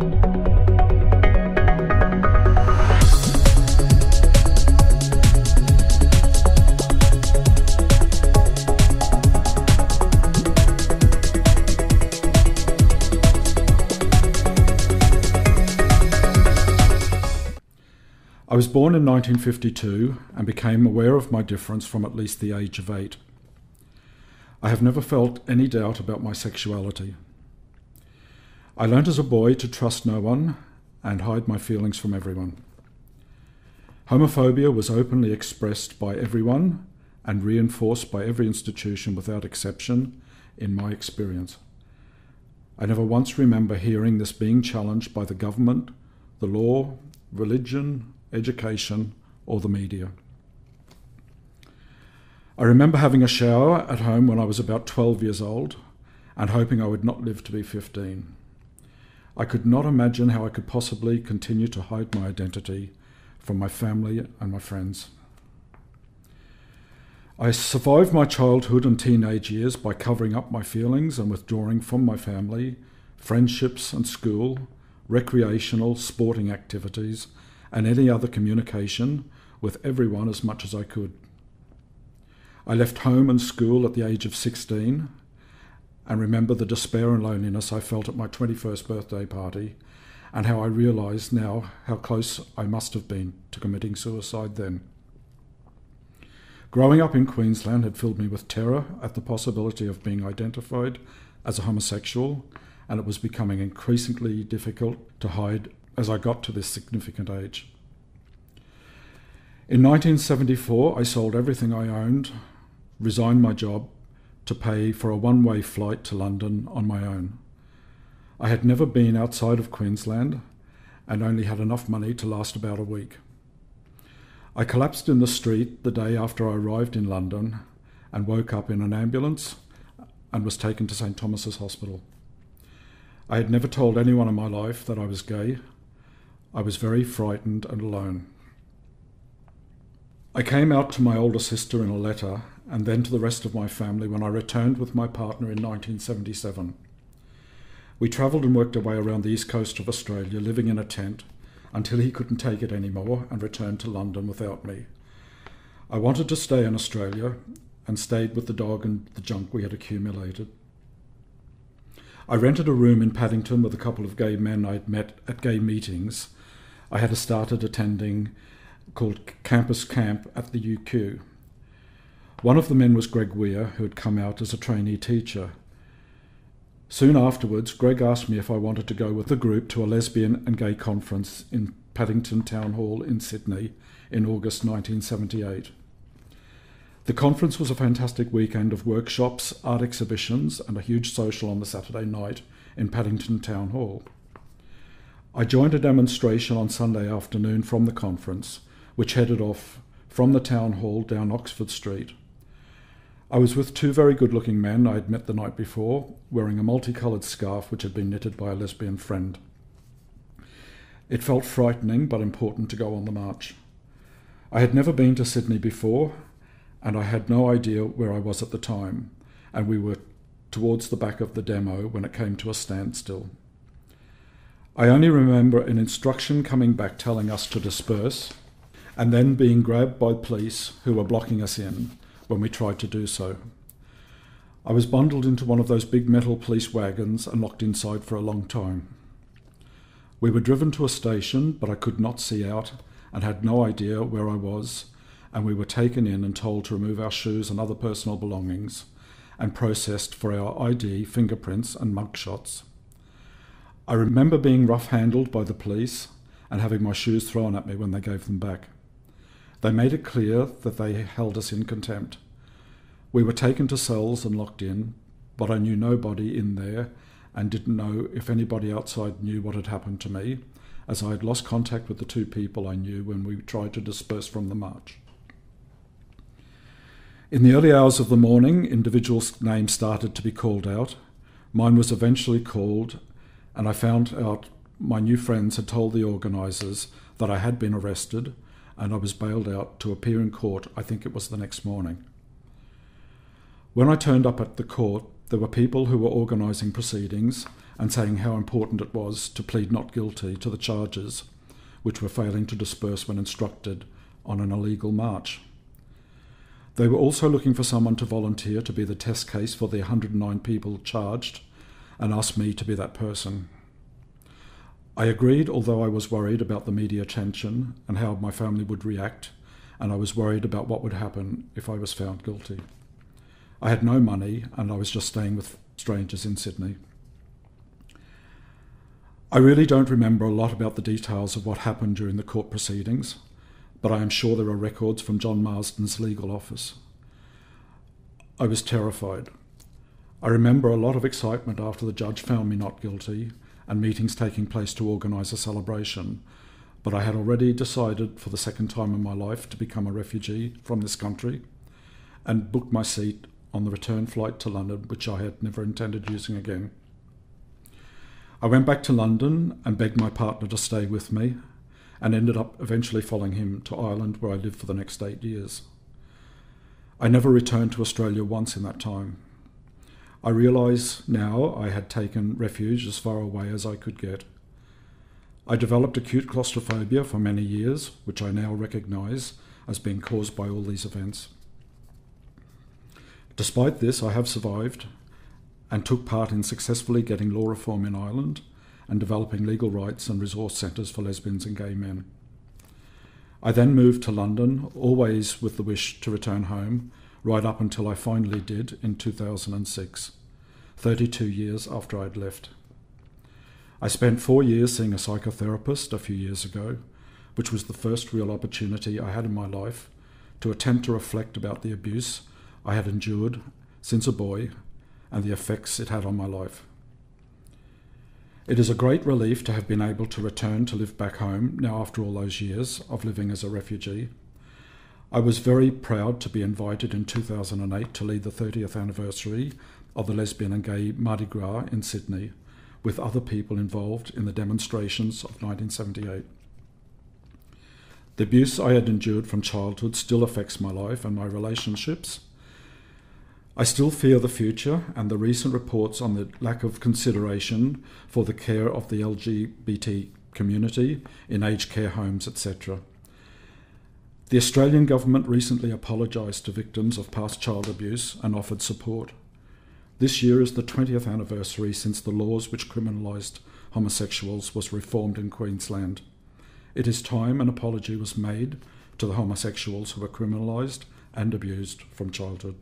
I was born in 1952 and became aware of my difference from at least the age of 8. I have never felt any doubt about my sexuality. I learnt as a boy to trust no one and hide my feelings from everyone. Homophobia was openly expressed by everyone and reinforced by every institution without exception in my experience. I never once remember hearing this being challenged by the government, the law, religion, education, or the media. I remember having a shower at home when I was about 12 years old and hoping I would not live to be 15. I could not imagine how I could possibly continue to hide my identity from my family and my friends. I survived my childhood and teenage years by covering up my feelings and withdrawing from my family, friendships and school, recreational, sporting activities, and any other communication with everyone as much as I could. I left home and school at the age of 16 and remember the despair and loneliness I felt at my 21st birthday party and how I realised now how close I must have been to committing suicide then. Growing up in Queensland had filled me with terror at the possibility of being identified as a homosexual, and it was becoming increasingly difficult to hide as I got to this significant age. In 1974, I sold everything I owned, resigned my job to pay for a one-way flight to London on my own. I had never been outside of Queensland and only had enough money to last about a week. I collapsed in the street the day after I arrived in London and woke up in an ambulance and was taken to St Thomas's Hospital. I had never told anyone in my life that I was gay. I was very frightened and alone. I came out to my older sister in a letter and then to the rest of my family when I returned with my partner in 1977. We travelled and worked our way around the east coast of Australia, living in a tent, until he couldn't take it anymore and returned to London without me. I wanted to stay in Australia and stayed with the dog and the junk we had accumulated. I rented a room in Paddington with a couple of gay men I'd met at gay meetings I had started attending called Campus Camp at the UQ. One of the men was Greg Weir, who had come out as a trainee teacher. Soon afterwards, Greg asked me if I wanted to go with the group to a lesbian and gay conference in Paddington Town Hall in Sydney in August 1978. The conference was a fantastic weekend of workshops, art exhibitions, and a huge social on the Saturday night in Paddington Town Hall. I joined a demonstration on Sunday afternoon from the conference, which headed off from the town hall down Oxford Street. I was with two very good-looking men I had met the night before, wearing a multicoloured scarf which had been knitted by a lesbian friend. It felt frightening but important to go on the march. I had never been to Sydney before, and I had no idea where I was at the time, and we were towards the back of the demo when it came to a standstill. I only remember an instruction coming back telling us to disperse, and then being grabbed by police who were blocking us in when we tried to do so. I was bundled into one of those big metal police wagons and locked inside for a long time. We were driven to a station, but I could not see out and had no idea where I was, and we were taken in and told to remove our shoes and other personal belongings and processed for our ID, fingerprints and mugshots. I remember being rough-handled by the police and having my shoes thrown at me when they gave them back. They made it clear that they held us in contempt. We were taken to cells and locked in, but I knew nobody in there and didn't know if anybody outside knew what had happened to me, as I had lost contact with the two people I knew when we tried to disperse from the march. In the early hours of the morning, individuals' names started to be called out. Mine was eventually called, and I found out my new friends had told the organisers that I had been arrested, and I was bailed out to appear in court. I think it was the next morning. When I turned up at the court, there were people who were organising proceedings and saying how important it was to plead not guilty to the charges which were failing to disperse when instructed on an illegal march. They were also looking for someone to volunteer to be the test case for the 109 people charged and asked me to be that person. I agreed, although I was worried about the media attention and how my family would react, and I was worried about what would happen if I was found guilty. I had no money and I was just staying with strangers in Sydney. I really don't remember a lot about the details of what happened during the court proceedings, but I am sure there are records from John Marsden's legal office. I was terrified. I remember a lot of excitement after the judge found me not guilty and meetings taking place to organise a celebration, but I had already decided for the second time in my life to become a refugee from this country and booked my seat on the return flight to London, which I had never intended using again. I went back to London and begged my partner to stay with me and ended up eventually following him to Ireland, where I lived for the next 8 years. I never returned to Australia once in that time. I realise now I had taken refuge as far away as I could get. I developed acute claustrophobia for many years, which I now recognise as being caused by all these events. Despite this, I have survived and took part in successfully getting law reform in Ireland and developing legal rights and resource centres for lesbians and gay men. I then moved to London, always with the wish to return home, right up until I finally did in 2006, 32 years after I'd left. I spent 4 years seeing a psychotherapist a few years ago, which was the first real opportunity I had in my life to attempt to reflect about the abuse I had endured since a boy and the effects it had on my life. It is a great relief to have been able to return to live back home now after all those years of living as a refugee. I was very proud to be invited in 2008 to lead the 30th anniversary of the Lesbian and Gay Mardi Gras in Sydney, with other people involved in the demonstrations of 1978. The abuse I had endured from childhood still affects my life and my relationships. I still fear the future and the recent reports on the lack of consideration for the care of the LGBT community in aged care homes, etc. The Australian government recently apologised to victims of past child abuse and offered support. This year is the 20th anniversary since the laws which criminalised homosexuals was reformed in Queensland. It is time an apology was made to the homosexuals who were criminalised and abused from childhood.